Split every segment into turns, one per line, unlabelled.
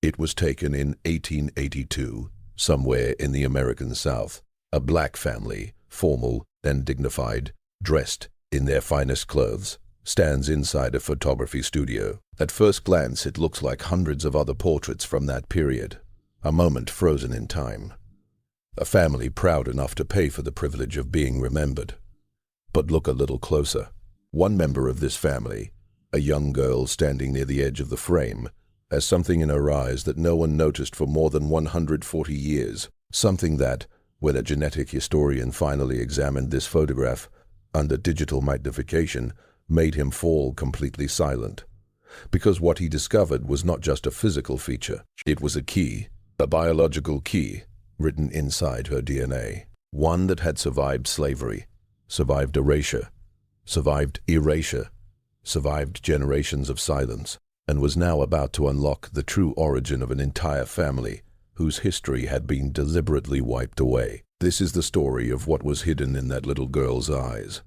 It was taken in 1882, somewhere in the American South. A black family, formal and dignified, dressed in their finest clothes, stands inside a photography studio. At first glance, it looks like hundreds of other portraits from that period, a moment frozen in time. A family proud enough to pay for the privilege of being remembered. But look a little closer. One member of this family, a young girl standing near the edge of the frame, has something in her eyes that no one noticed for more than 140 years. Something that, when a genetic historian finally examined this photograph under digital magnification, made him fall completely silent. Because what he discovered was not just a physical feature. It was a key, a biological key, written inside her DNA. One that had survived slavery, survived erasure, survived generations of silence, and was now about to unlock the true origin of an entire family whose history had been deliberately wiped away. This is the story of what was hidden in that little girl's eyes.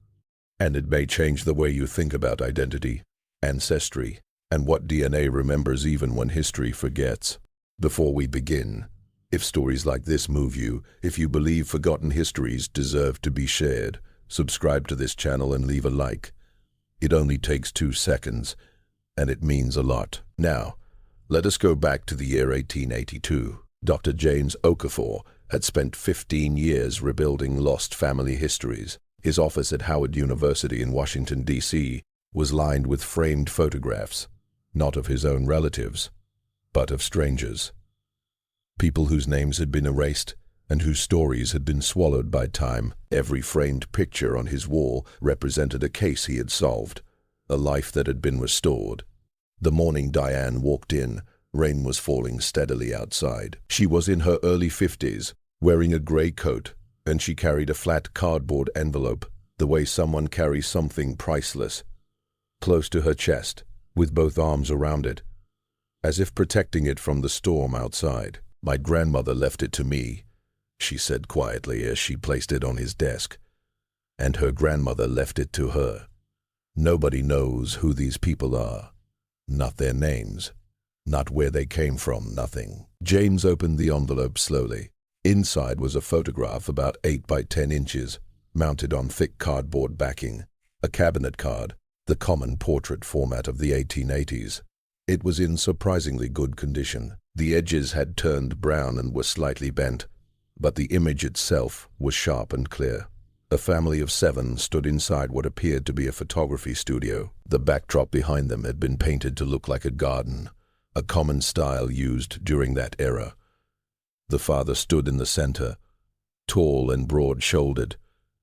And it may change the way you think about identity, ancestry, and what DNA remembers even when history forgets. Before we begin, if stories like this move you, if you believe forgotten histories deserve to be shared, subscribe to this channel and leave a like. It only takes 2 seconds, and it means a lot. Now, let us go back to the year 1882. Dr. James Okafor had spent 15 years rebuilding lost family histories. His office at Howard University in Washington, D.C. was lined with framed photographs, not of his own relatives, but of strangers. People whose names had been erased and whose stories had been swallowed by time. Every framed picture on his wall represented a case he had solved, a life that had been restored. The morning Diane walked in, rain was falling steadily outside. She was in her early 50s, wearing a gray coat, and she carried a flat cardboard envelope, the way someone carries something priceless, close to her chest, with both arms around it, as if protecting it from the storm outside. "My grandmother left it to me," she said quietly as she placed it on his desk. "And her grandmother left it to her. Nobody knows who these people are. Not their names. Not where they came from, nothing." James opened the envelope slowly. Inside was a photograph about 8 by 10 inches, mounted on thick cardboard backing. A cabinet card, the common portrait format of the 1880s. It was in surprisingly good condition. The edges had turned brown and were slightly bent, but the image itself was sharp and clear. A family of 7 stood inside what appeared to be a photography studio. The backdrop behind them had been painted to look like a garden, a common style used during that era. The father stood in the center, tall and broad-shouldered,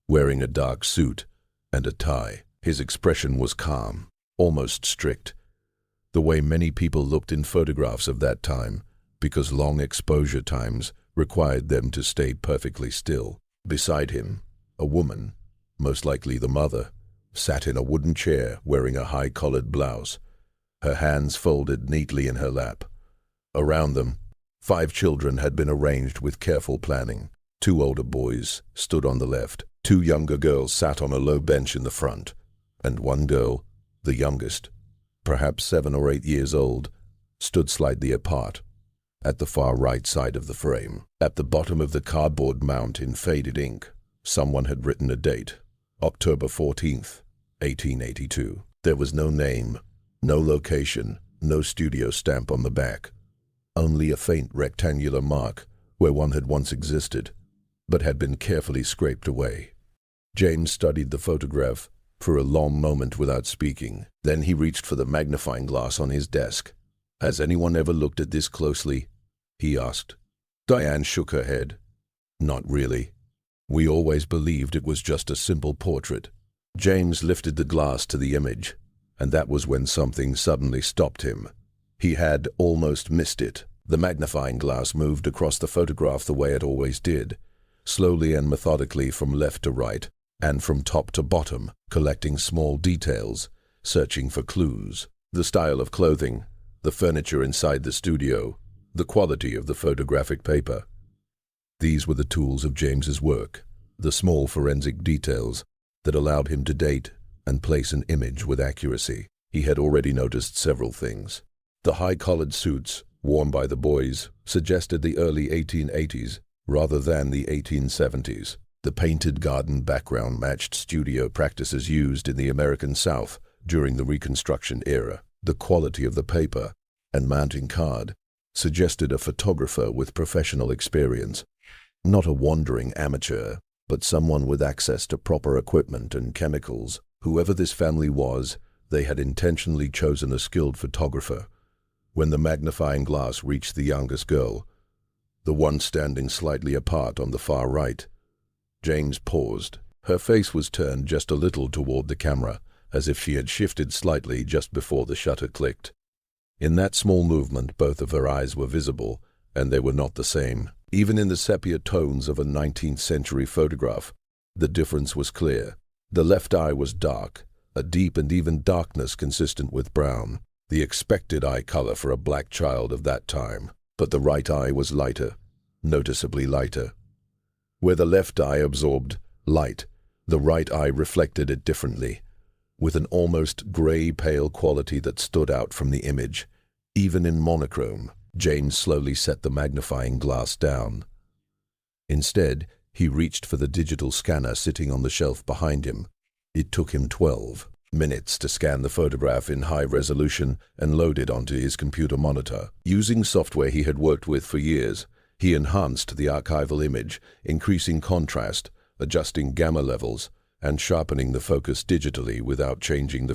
wearing a dark suit and a tie. His expression was calm, almost strict, the way many people looked in photographs of that time, because long exposure times required them to stay perfectly still. Beside him, a woman, most likely the mother, sat in a wooden chair wearing a high-collared blouse, her hands folded neatly in her lap. Around them, 5 children had been arranged with careful planning. 2 older boys stood on the left, 2 younger girls sat on a low bench in the front, and 1 girl, the youngest, perhaps 7 or 8 years old, stood slightly apart, at the far right side of the frame. At the bottom of the cardboard mount in faded ink, someone had written a date, October 14th, 1882. There was no name, no location, no studio stamp on the back, only a faint rectangular mark where one had once existed, but had been carefully scraped away. James studied the photograph for a long moment without speaking. Then he reached for the magnifying glass on his desk. "Has anyone ever looked at this closely?" he asked. Diane shook her head. "Not really. We always believed it was just a simple portrait." James lifted the glass to the image, and that was when something suddenly stopped him. He had almost missed it. The magnifying glass moved across the photograph the way it always did, slowly and methodically from left to right, and from top to bottom, collecting small details, searching for clues. The style of clothing, the furniture inside the studio, the quality of the photographic paper. These were the tools of James's work, the small forensic details that allowed him to date and place an image with accuracy. He had already noticed several things. The high-collared suits, worn by the boys, suggested the early 1880s rather than the 1870s. The painted garden background matched studio practices used in the American South during the Reconstruction era. The quality of the paper and mounting card suggested a photographer with professional experience, not a wandering amateur, but someone with access to proper equipment and chemicals. Whoever this family was, they had intentionally chosen a skilled photographer. When the magnifying glass reached the youngest girl, the one standing slightly apart on the far right, James paused. Her face was turned just a little toward the camera, as if she had shifted slightly just before the shutter clicked. In that small movement, both of her eyes were visible, and they were not the same. Even in the sepia tones of a 19th century photograph, the difference was clear. The left eye was dark, a deep and even darkness consistent with brown, the expected eye color for a black child of that time. But the right eye was lighter, noticeably lighter. Where the left eye absorbed light, the right eye reflected it differently, with an almost gray-pale quality that stood out from the image. Even in monochrome, James slowly set the magnifying glass down. Instead, he reached for the digital scanner sitting on the shelf behind him. It took him 12 minutes to scan the photograph in high resolution and load it onto his computer monitor. Using software he had worked with for years, he enhanced the archival image, increasing contrast, adjusting gamma levels, and sharpening the focus digitally without changing the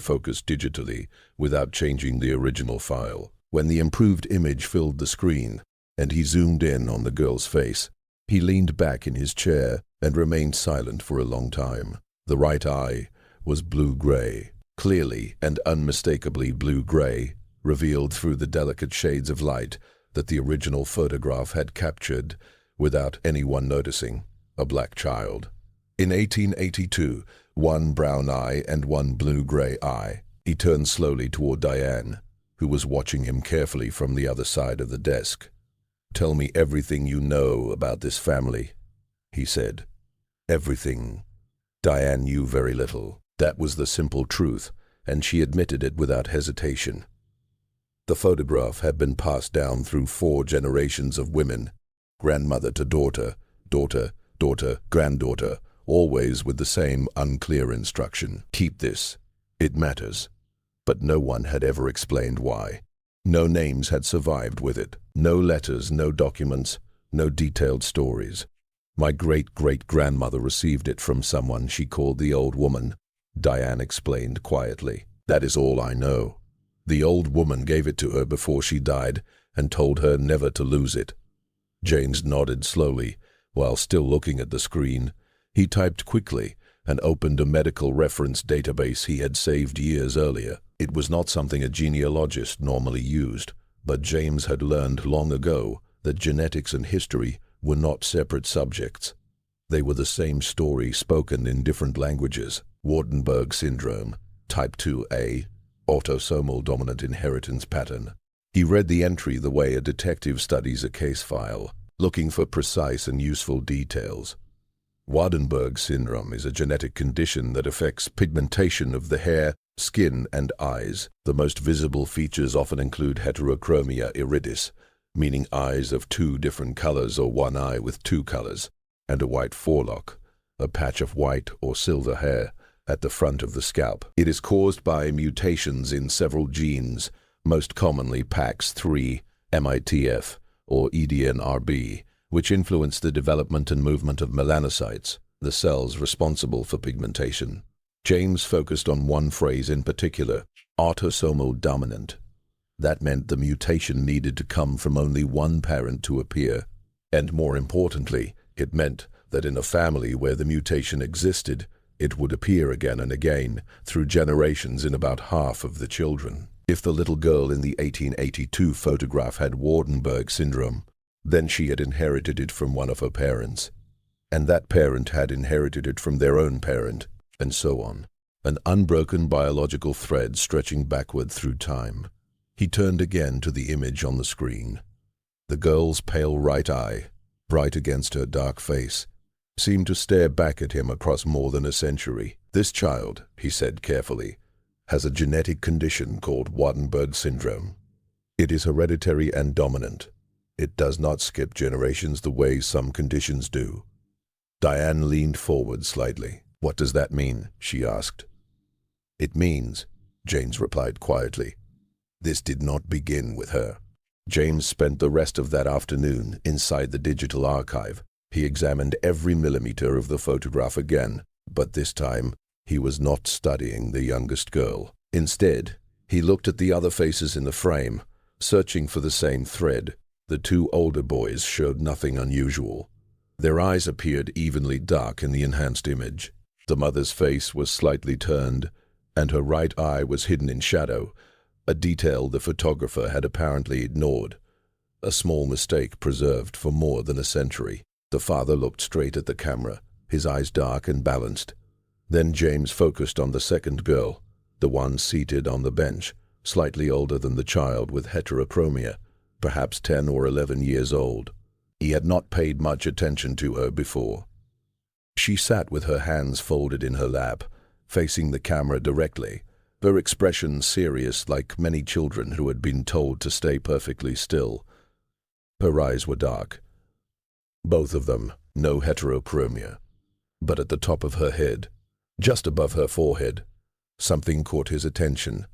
original file. When the improved image filled the screen, and he zoomed in on the girl's face, he leaned back in his chair and remained silent for a long time. The right eye was blue-gray, clearly and unmistakably blue-gray, revealed through the delicate shades of light that the original photograph had captured without anyone noticing. A black child. In 1882, one brown eye and one blue-gray eye. He turned slowly toward Diane, who was watching him carefully from the other side of the desk. "Tell me everything you know about this family," he said. Everything. Diane knew very little. That was the simple truth, and she admitted it without hesitation. The photograph had been passed down through 4 generations of women, grandmother to daughter, daughter, daughter, granddaughter, always with the same unclear instruction: keep this. It matters. But no one had ever explained why. No names had survived with it. No letters, no documents, no detailed stories. My great-great-grandmother received it from someone she called the old woman, Diane explained quietly. That is all I know. The old woman gave it to her before she died and told her never to lose it. James nodded slowly, while still looking at the screen. He typed quickly and opened a medical reference database he had saved years earlier. It was not something a genealogist normally used, but James had learned long ago that genetics and history were not separate subjects. They were the same story spoken in different languages. Waardenburg syndrome, type 2A, autosomal dominant inheritance pattern. He read the entry the way a detective studies a case file, looking for precise and useful details. Waardenburg syndrome is a genetic condition that affects pigmentation of the hair, skin, and eyes. The most visible features often include heterochromia iridis, meaning eyes of 2 different colors or one eye with 2 colors, and a white forelock, a patch of white or silver hair at the front of the scalp. It is caused by mutations in several genes, most commonly PAX3, MITF, or EDNRB, which influence the development and movement of melanocytes, the cells responsible for pigmentation. James focused on one phrase in particular: autosomal dominant. That meant the mutation needed to come from only one parent to appear. And more importantly, it meant that in a family where the mutation existed, it would appear again and again through generations in about half of the children. If the little girl in the 1882 photograph had Waardenburg syndrome, then she had inherited it from one of her parents, and that parent had inherited it from their own parent, and so on. An unbroken biological thread stretching backward through time. He turned again to the image on the screen. The girl's pale right eye, bright against her dark face, seemed to stare back at him across more than a century. "This child," he said carefully, "has a genetic condition called Waardenburg syndrome. It is hereditary and dominant. It does not skip generations the way some conditions do. Diane leaned forward slightly. "What does that mean?" she asked. "It means," James replied quietly, "this did not begin with her." James spent the rest of that afternoon inside the digital archive. He examined every millimeter of the photograph again, but this time he was not studying the youngest girl. Instead, he looked at the other faces in the frame, searching for the same thread. The two older boys showed nothing unusual. Their eyes appeared evenly dark in the enhanced image. The mother's face was slightly turned, and her right eye was hidden in shadow, a detail the photographer had apparently ignored, a small mistake preserved for more than a century. The father looked straight at the camera, his eyes dark and balanced. Then James focused on the second girl, the one seated on the bench, slightly older than the child with heterochromia, perhaps 10 or 11 years old. He had not paid much attention to her before. She sat with her hands folded in her lap, facing the camera directly, her expression serious like many children who had been told to stay perfectly still. Her eyes were dark. Both of them, no heterochromia. But at the top of her head, just above her forehead, something caught his attention.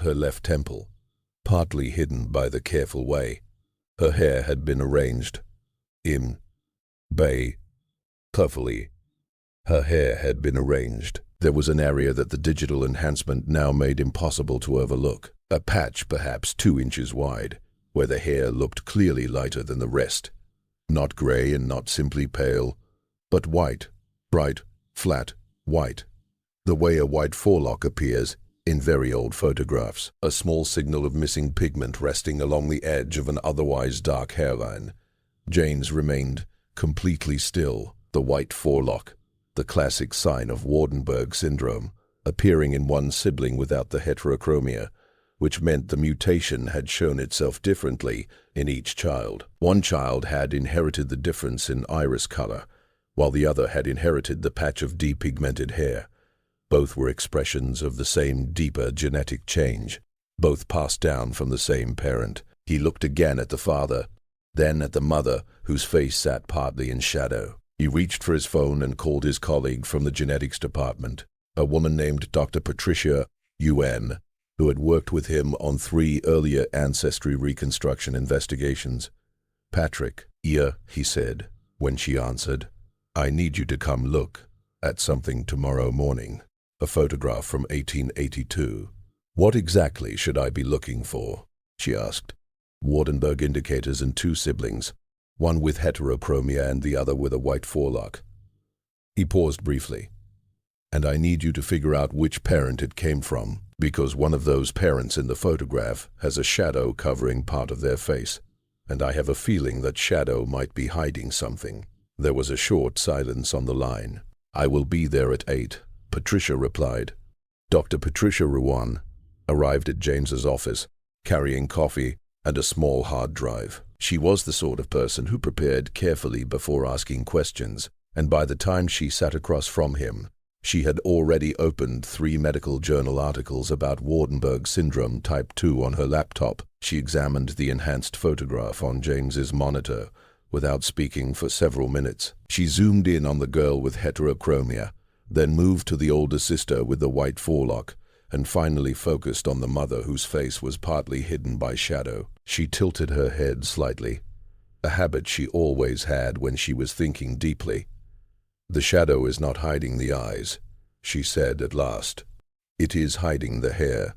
Her left temple, partly hidden by the careful way. Her hair had been arranged carefully. Her hair had been arranged. There was an area that the digital enhancement now made impossible to overlook, a patch perhaps 2 inches wide, where the hair looked clearly lighter than the rest. Not gray and not simply pale, but white, bright, flat, white. The way a white forelock appears in very old photographs, a small signal of missing pigment resting along the edge of an otherwise dark hairline. James remained completely still. The white forelock, the classic sign of Waardenburg syndrome, appearing in one sibling without the heterochromia, which meant the mutation had shown itself differently in each child. One child had inherited the difference in iris color, while the other had inherited the patch of depigmented hair. Both were expressions of the same deeper genetic change, both passed down from the same parent. He looked again at the father, then at the mother, whose face sat partly in shadow. He reached for his phone and called his colleague from the genetics department, a woman named Dr. Patricia UN, who had worked with him on 3 earlier ancestry reconstruction investigations. "Patrick, yeah," he said, when she answered. "I need you to come look at something tomorrow morning. A photograph from 1882. "What exactly should I be looking for?" she asked. "Waardenburg indicators and 2 siblings, one with heterochromia and the other with a white forelock." He paused briefly. "And I need you to figure out which parent it came from, because one of those parents in the photograph has a shadow covering part of their face, and I have a feeling that shadow might be hiding something." There was a short silence on the line. "I will be there at 8, Patricia replied. Dr. Patricia Ruan arrived at James's office, carrying coffee and a small hard drive. She was the sort of person who prepared carefully before asking questions, and by the time she sat across from him, she had already opened 3 medical journal articles about Waardenburg syndrome type 2 on her laptop. She examined the enhanced photograph on James's monitor without speaking for several minutes. She zoomed in on the girl with heterochromia, then moved to the older sister with the white forelock, and finally focused on the mother whose face was partly hidden by shadow. She tilted her head slightly, a habit she always had when she was thinking deeply. "The shadow is not hiding the eyes," she said at last. "It is hiding the hair."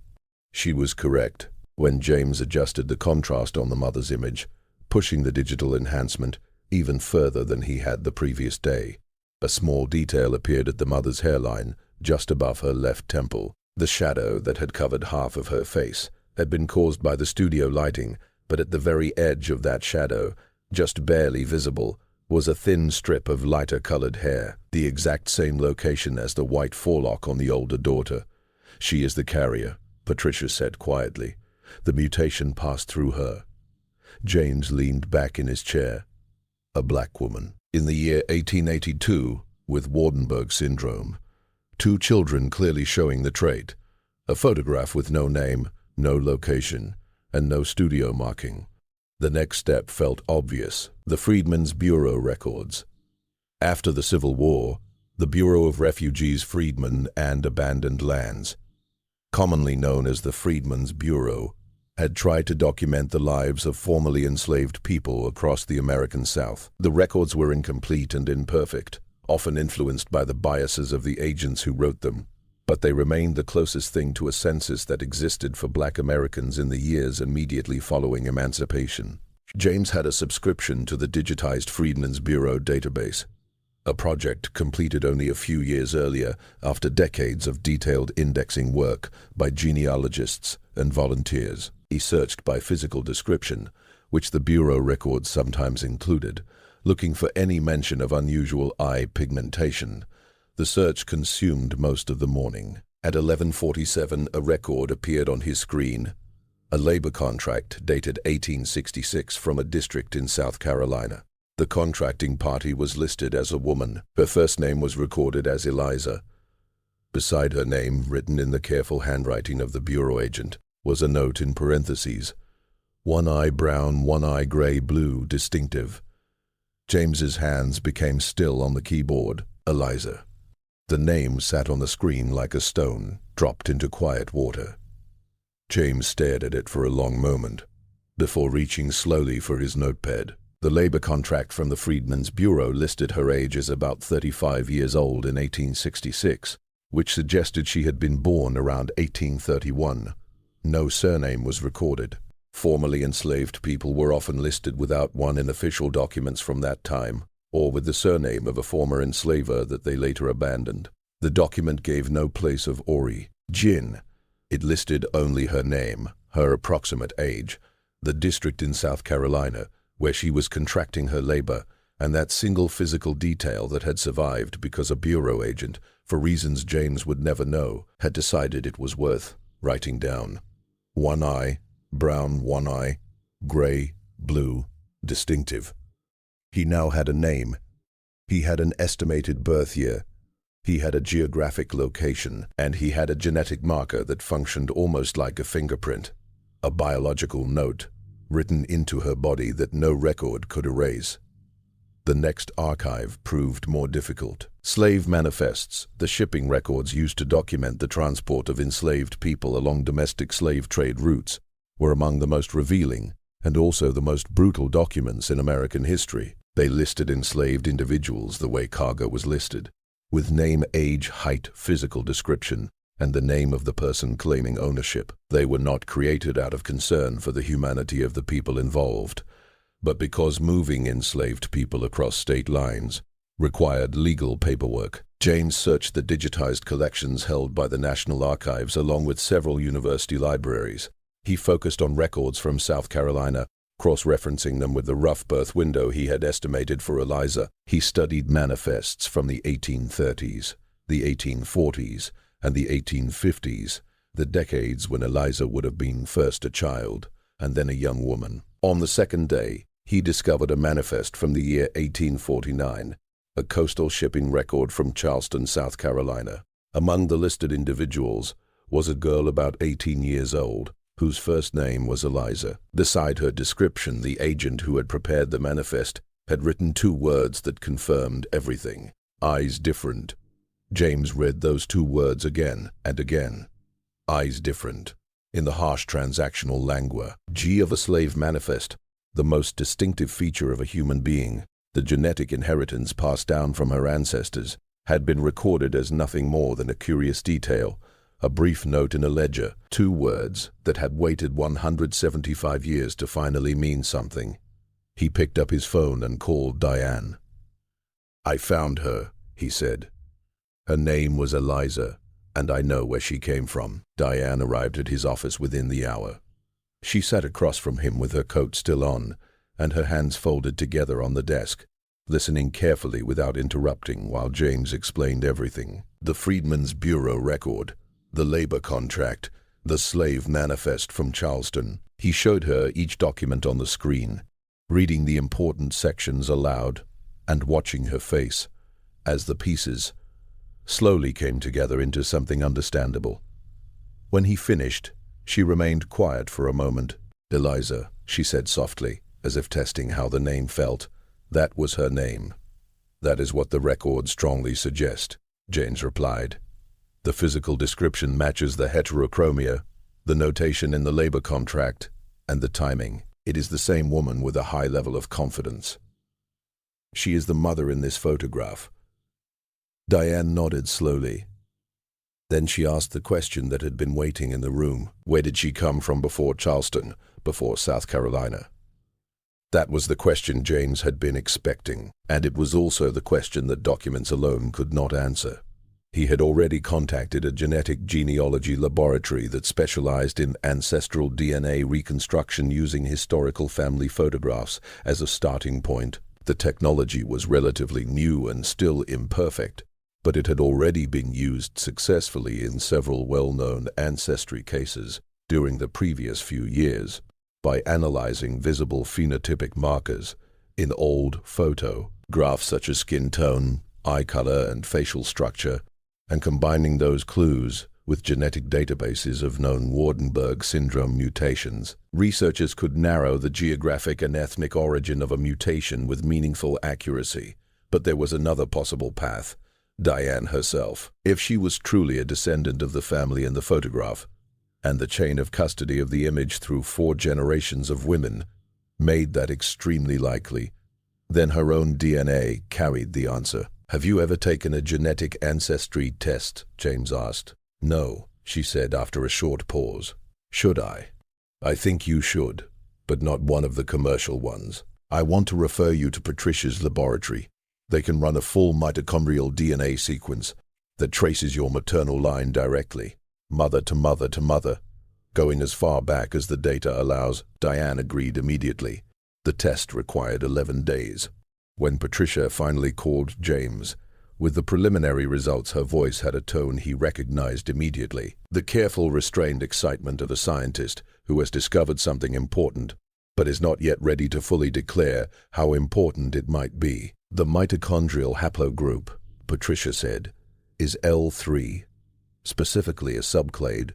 She was correct. When James adjusted the contrast on the mother's image, pushing the digital enhancement even further than he had the previous day, a small detail appeared at the mother's hairline, just above her left temple. The shadow that had covered half of her face had been caused by the studio lighting, but at the very edge of that shadow, just barely visible, was a thin strip of lighter-colored hair, the exact same location as the white forelock on the older daughter. "She is the carrier," Patricia said quietly. "The mutation passed through her." James leaned back in his chair. A black woman, in the year 1882, with Waardenburg syndrome. 2 children clearly showing the trait. A photograph with no name, no location, and no studio marking. The next step felt obvious: the Freedmen's Bureau records. After the Civil War, the Bureau of Refugees, Freedmen, and Abandoned Lands, commonly known as the Freedmen's Bureau, had tried to document the lives of formerly enslaved people across the American South. The records were incomplete and imperfect, often influenced by the biases of the agents who wrote them, but they remained the closest thing to a census that existed for Black Americans in the years immediately following emancipation. James had a subscription to the digitized Freedmen's Bureau database, a project completed only a few years earlier after decades of detailed indexing work by genealogists and volunteers. He searched by physical description, which the Bureau records sometimes included, looking for any mention of unusual eye pigmentation. The search consumed most of the morning. At 11:47, a record appeared on his screen, a labor contract dated 1866 from a district in South Carolina. The contracting party was listed as a woman. Her first name was recorded as Eliza. Beside her name, written in the careful handwriting of the Bureau agent, was a note in parentheses: "One eye brown, one eye gray, blue, distinctive." James's hands became still on the keyboard. Eliza. The name sat on the screen like a stone, dropped into quiet water. James stared at it for a long moment, before reaching slowly for his notepad. The labor contract from the Freedmen's Bureau listed her age as about 35 years old in 1866, which suggested she had been born around 1831. No surname was recorded. Formerly enslaved people were often listed without one in official documents from that time, or with the surname of a former enslaver that they later abandoned. The document gave no place of origin. It listed only her name, her approximate age, the district in South Carolina where she was contracting her labor, and that single physical detail that had survived because a Bureau agent, for reasons James would never know, had decided it was worth writing down. One eye, brown, one eye, gray, blue, distinctive. He now had a name. He had an estimated birth year. He had a geographic location, and he had a genetic marker that functioned almost like a fingerprint, a biological note written into her body that no record could erase. The next archive proved more difficult. Slave manifests, the shipping records used to document the transport of enslaved people along domestic slave trade routes, were among the most revealing and also the most brutal documents in American history. They listed enslaved individuals the way cargo was listed, with name, age, height, physical description, and the name of the person claiming ownership. They were not created out of concern for the humanity of the people involved, but because moving enslaved people across state lines required legal paperwork. James searched the digitized collections held by the National Archives along with several university libraries. He focused on records from South Carolina, cross-referencing them with the rough birth window he had estimated for Eliza. He studied manifests from the 1830s, the 1840s, and the 1850s, the decades when Eliza would have been first a child and then a young woman. On the second day, he discovered a manifest from the year 1849, a coastal shipping record from Charleston, South Carolina. Among the listed individuals was a girl about 18 years old, whose first name was Eliza. Beside her description, the agent who had prepared the manifest had written two words that confirmed everything: eyes different. James read those two words again and again. Eyes different. In the harsh transactional language of a slave manifest, the most distinctive feature of a human being, the genetic inheritance passed down from her ancestors, had been recorded as nothing more than a curious detail, a brief note in a ledger, two words that had waited 175 years to finally mean something. He picked up his phone and called Diane. "I found her," he said. "Her name was Eliza, and I know where she came from." Diane arrived at his office within the hour. She sat across from him with her coat still on, and her hands folded together on the desk, listening carefully without interrupting while James explained everything. The Freedmen's Bureau record, the labor contract, the slave manifest from Charleston. He showed her each document on the screen, reading the important sections aloud and watching her face as the pieces slowly came together into something understandable. When he finished, she remained quiet for a moment, Eliza, she said softly, as if testing how the name felt. That was her name. That is what the records strongly suggest, James replied. The physical description matches the heterochromia, the notation in the labor contract, and the timing. It is the same woman with a high level of confidence. She is the mother in this photograph. Diane nodded slowly. Then she asked the question that had been waiting in the room. Where did she come from before Charleston, before South Carolina? That was the question James had been expecting, and it was also the question that documents alone could not answer. He had already contacted a genetic genealogy laboratory that specialized in ancestral DNA reconstruction using historical family photographs as a starting point. The technology was relatively new and still imperfect, but it had already been used successfully in several well-known ancestry cases during the previous few years by analyzing visible phenotypic markers in old photographs such as skin tone, eye color, and facial structure, and combining those clues with genetic databases of known Waardenburg syndrome mutations. Researchers could narrow the geographic and ethnic origin of a mutation with meaningful accuracy. But there was another possible path: Diane herself. If she was truly a descendant of the family in the photograph, and the chain of custody of the image through 4 generations of women made that extremely likely, then her own DNA carried the answer. "Have you ever taken a genetic ancestry test?" James asked. "No," she said after a short pause. "Should I?" "I think you should, but not one of the commercial ones. I want to refer you to Patricia's laboratory. They can run a full mitochondrial DNA sequence that traces your maternal line directly, mother to mother to mother, going as far back as the data allows." Diane agreed immediately. The test required 11 days. When Patricia finally called James, with the preliminary results, her voice had a tone he recognized immediately. The careful, restrained excitement of a scientist who has discovered something important, but is not yet ready to fully declare how important it might be. "The mitochondrial haplogroup," Patricia said, "is L3, specifically a subclade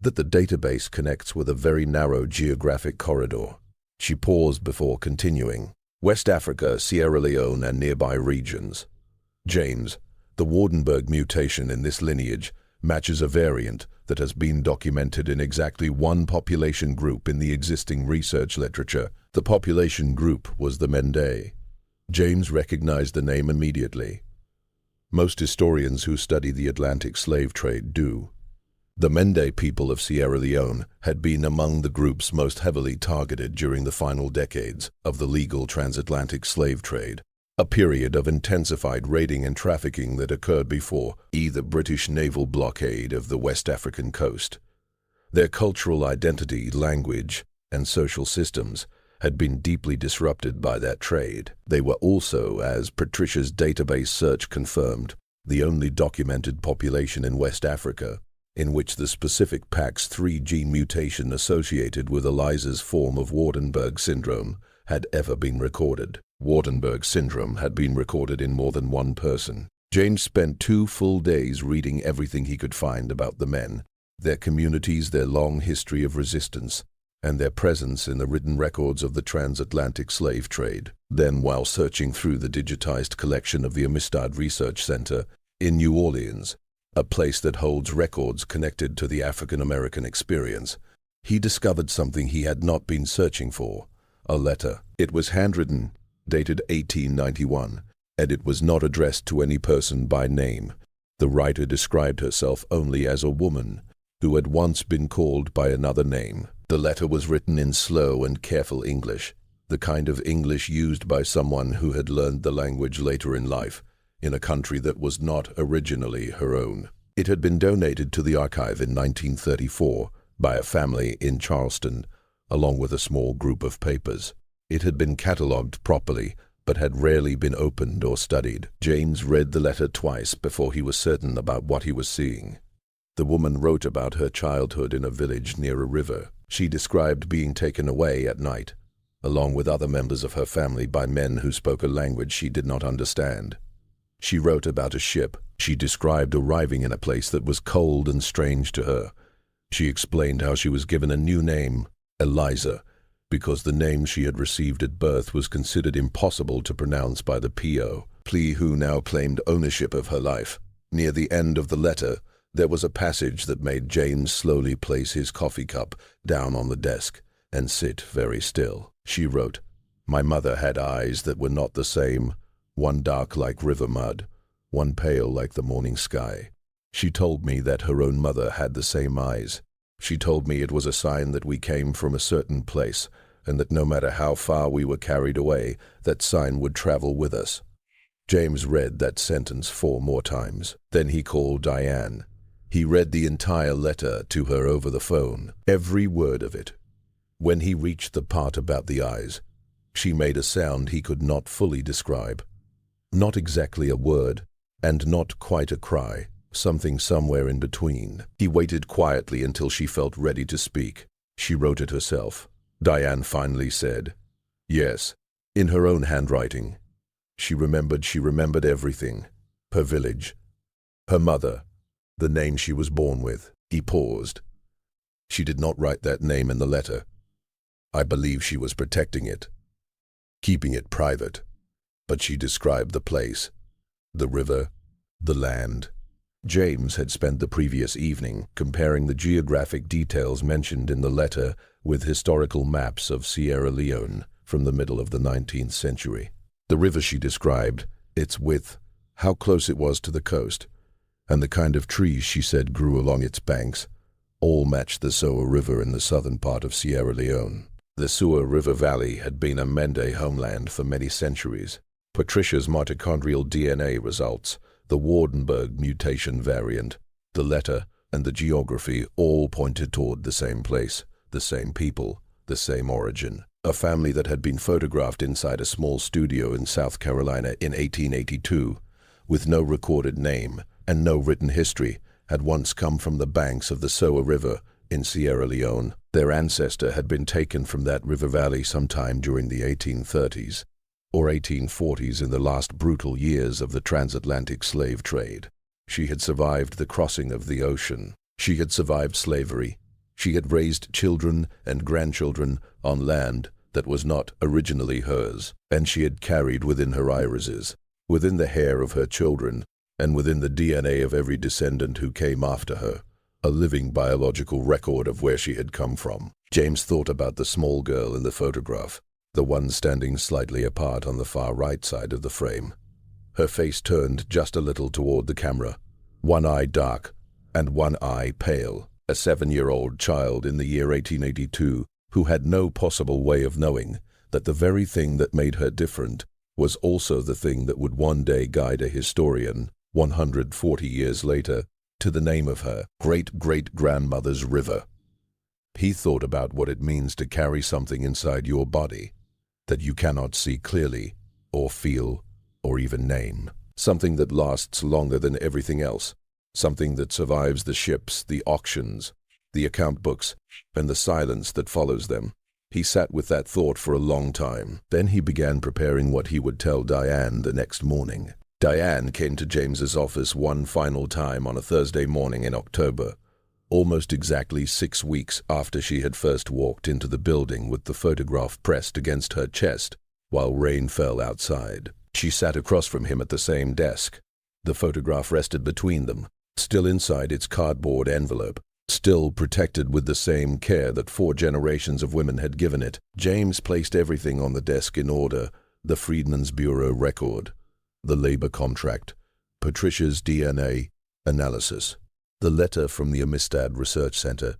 that the database connects with a very narrow geographic corridor." She paused before continuing. "West Africa, Sierra Leone, and nearby regions. James, the Waardenburg mutation in this lineage matches a variant that has been documented in exactly one population group in the existing research literature. The population group was the Mende." James recognized the name immediately. Most historians who study the Atlantic slave trade do. The Mende people of Sierra Leone had been among the groups most heavily targeted during the final decades of the legal transatlantic slave trade, a period of intensified raiding and trafficking that occurred before the British naval blockade of the West African coast. Their cultural identity, language, and social systems had been deeply disrupted by that trade. They were also, as Patricia's database search confirmed, the only documented population in West Africa in which the specific PAX3 gene mutation associated with Eliza's form of Waardenburg syndrome had ever been recorded. Waardenburg syndrome had been recorded in more than one person. James spent 2 full days reading everything he could find about the men, their communities, their long history of resistance, and their presence in the written records of the transatlantic slave trade. Then, while searching through the digitized collection of the Amistad Research Center in New Orleans, a place that holds records connected to the African American experience, he discovered something he had not been searching for: a letter. It was handwritten, dated 1891, and it was not addressed to any person by name. The writer described herself only as a woman who had once been called by another name. The letter was written in slow and careful English, the kind of English used by someone who had learned the language later in life, in a country that was not originally her own. It had been donated to the archive in 1934 by a family in Charleston, along with a small group of papers. It had been catalogued properly, but had rarely been opened or studied. James read the letter twice before he was certain about what he was seeing. The woman wrote about her childhood in a village near a river. She described being taken away at night, along with other members of her family, by men who spoke a language she did not understand. She wrote about a ship. She described arriving in a place that was cold and strange to her. She explained how she was given a new name Eliza, because the name she had received at birth was considered impossible to pronounce by the P.O. Plea, who now claimed ownership of her life. Near the end of the letter, there was a passage that made James slowly place his coffee cup down on the desk and sit very still. She wrote, "My mother had eyes that were not the same, one dark like river mud, one pale like the morning sky. She told me that her own mother had the same eyes. She told me it was a sign that we came from a certain place, and that no matter how far we were carried away, that sign would travel with us." James read that sentence 4 more times. Then he called Diane. He read the entire letter to her over the phone, every word of it. When he reached the part about the eyes, she made a sound he could not fully describe. Not exactly a word, and not quite a cry, something somewhere in between. He waited quietly until she felt ready to speak. She wrote it herself. Diane finally said, "Yes," in her own handwriting. She remembered everything. Her village, her mother, the name she was born with. He paused. She did not write that name in the letter. I believe she was protecting it, keeping it private. But she described the place, the river, the land. James had spent the previous evening comparing the geographic details mentioned in the letter with historical maps of Sierra Leone from the middle of the 19th century. The river she described, its width, how close it was to the coast, and the kind of trees she said grew along its banks, all matched the Soa River in the southern part of Sierra Leone. The Soa River Valley had been a Mende homeland for many centuries. Patricia's mitochondrial DNA results, the Wardenberg mutation variant, the letter, and the geography all pointed toward the same place, the same people, the same origin. A family that had been photographed inside a small studio in South Carolina in 1882, with no recorded name and no written history, had once come from the banks of the Soa River in Sierra Leone. Their ancestor had been taken from that river valley sometime during the 1830s or 1840s, in the last brutal years of the transatlantic slave trade. She had survived the crossing of the ocean. She had survived slavery. She had raised children and grandchildren on land that was not originally hers, and she had carried within her irises, within the hair of her children, and within the DNA of every descendant who came after her, a living biological record of where she had come from. James thought about the small girl in the photograph, the one standing slightly apart on the far right side of the frame. Her face turned just a little toward the camera, one eye dark and one eye pale. A 7-year-old child in the year 1882 who had no possible way of knowing that the very thing that made her different was also the thing that would one day guide a historian, 140 years later, to the name of her great-great-grandmother's river. He thought about what it means to carry something inside your body that you cannot see clearly, or feel, or even name. Something that lasts longer than everything else. Something that survives the ships, the auctions, the account books, and the silence that follows them. He sat with that thought for a long time. Then he began preparing what he would tell Diane the next morning. Diane came to James's office one final time on a Thursday morning in October, almost exactly 6 weeks after she had first walked into the building with the photograph pressed against her chest while rain fell outside. She sat across from him at the same desk. The photograph rested between them, still inside its cardboard envelope, still protected with the same care that 4 generations of women had given it. James placed everything on the desk in order: the Freedmen's Bureau record, the labor contract, Patricia's DNA analysis, the letter from the Amistad Research Center,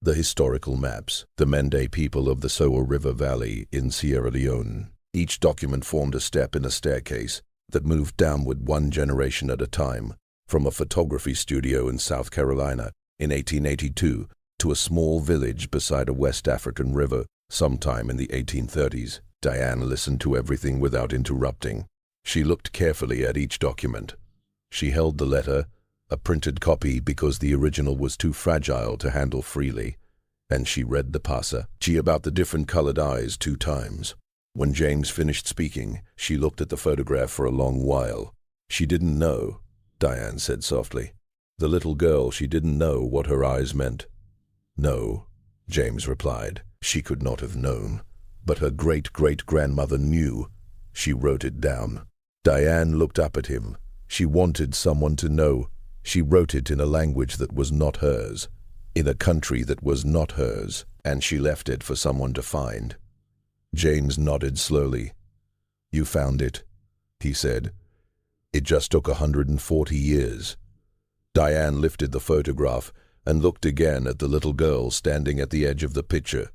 the historical maps, the Mende people of the Soa River Valley in Sierra Leone. Each document formed a step in a staircase that moved downward 1 generation at a time, from a photography studio in South Carolina in 1882 to a small village beside a West African river sometime in the 1830s. Diane listened to everything without interrupting. She looked carefully at each document. She held the letter, a printed copy because the original was too fragile to handle freely, and she read the passage about the different colored eyes 2 times. When James finished speaking, she looked at the photograph for a long while. She didn't know, Diane said softly. The little girl, she didn't know what her eyes meant. No, James replied. She could not have known, but her great-great-grandmother knew. She wrote it down. Diane looked up at him. She wanted someone to know. She wrote it in a language that was not hers, in a country that was not hers, and she left it for someone to find. James nodded slowly. "You found it," he said. "It just took 140 years. Diane lifted the photograph and looked again at the little girl standing at the edge of the picture.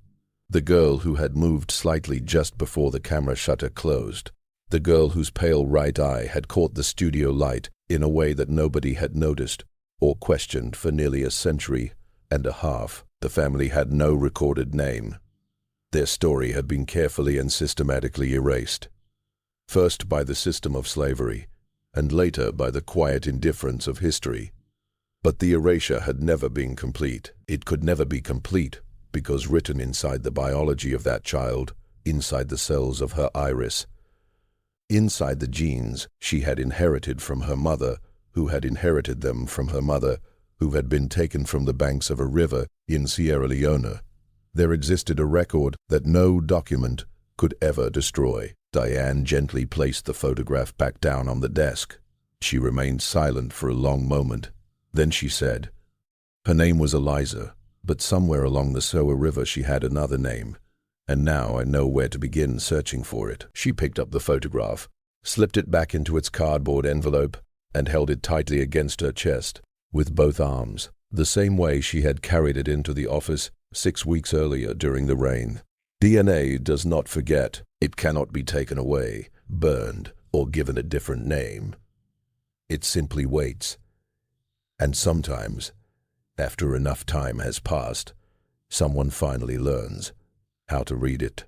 The girl who had moved slightly just before the camera shutter closed. The girl whose pale right eye had caught the studio light in a way that nobody had noticed or questioned for nearly a century and a half. The family had no recorded name. Their story had been carefully and systematically erased, first by the system of slavery, and later by the quiet indifference of history. But the erasure had never been complete. It could never be complete because written inside the biology of that child, inside the cells of her iris, inside the genes she had inherited from her mother, who had inherited them from her mother, who had been taken from the banks of a river in Sierra Leone, there existed a record that no document could ever destroy. Diane gently placed the photograph back down on the desk. She remained silent for a long moment. Then she said, "Her name was Eliza, but somewhere along the Soa River she had another name, and now I know where to begin searching for it." She picked up the photograph, slipped it back into its cardboard envelope, and held it tightly against her chest with both arms, the same way she had carried it into the office 6 weeks earlier during the rain. DNA does not forget. It cannot be taken away, burned, or given a different name. It simply waits. And sometimes, after enough time has passed, someone finally learns how to read it.